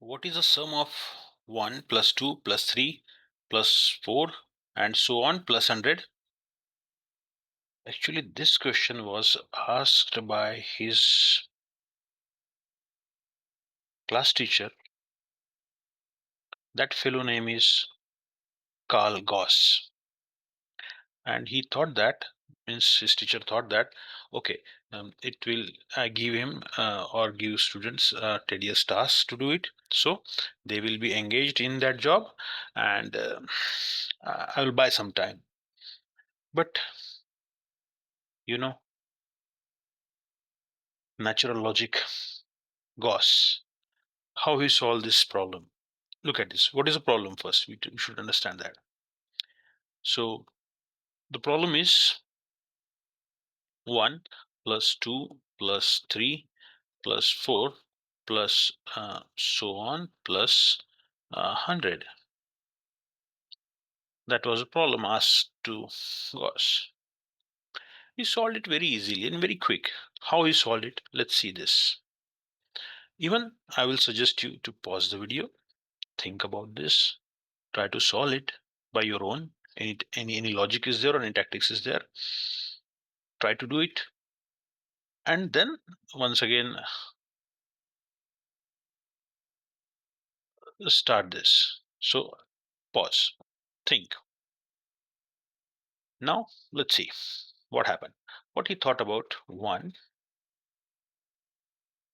What is the sum of 1 plus 2 plus 3 plus 4 and so on plus 100? Actually, this question was asked by his class teacher. That fellow name is Carl Gauss. And he thought that, means his teacher thought that, okay, it will give him or give students tedious tasks to do it. So they will be engaged in that job and I will buy some time. But you know, natural logic, Gauss, how he solved this problem. Look at this. What is the problem first? We should understand that. So the problem is 1 plus 2 plus 3 plus 4 plus so on plus 100. That was a problem asked to Gauss. He solved it very easily and very quick. How he solved it? Let's see this. Even I will suggest you to pause the video, think about this, try to solve it by your own. Any logic is there or any tactics is there, try to do it, and then once again start this. So pause, think. Now let's see what happened. What he thought about 1,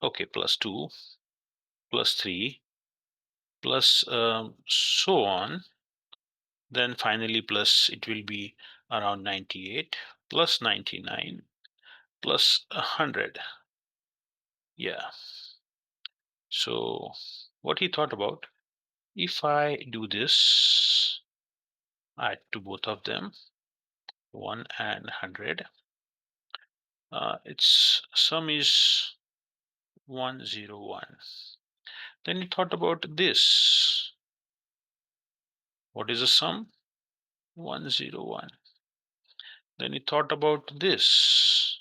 okay, plus 2 plus 3 plus so on, then finally plus it will be around 98 plus 99 plus 100. Yeah, so what he thought about, if I do this, add to both of them 1 and 100, its sum is 101. Then he thought about this. What is the sum? 101. Then he thought about this.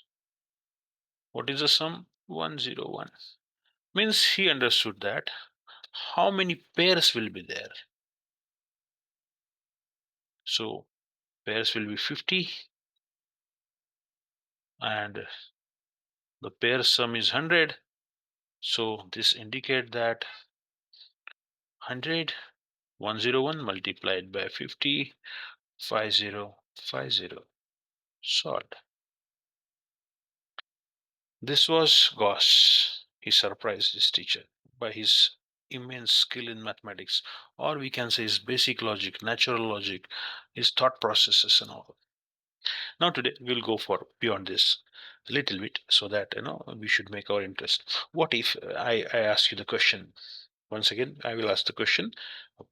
What is the sum? 101. Means he understood that how many pairs will be there. So pairs will be 50 and the pair sum is 100. So this indicate that 100, 101 multiplied by 50, 5050. Solved. This was Gauss. He surprised his teacher by his immense skill in mathematics, or we can say his basic logic, natural logic, his thought processes and all. Now today we'll go for beyond this a little bit so that we should make our interest. What if I ask you the question? Once again, I will ask the question,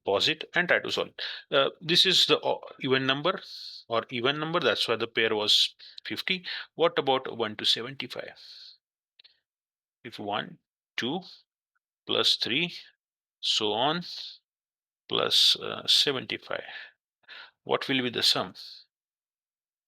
pause it and try to solve it. This is the even number or even number. That's why the pair was 50. What about 1 to 75? If 1, 2 plus 3, so on, plus 75, what will be the sum?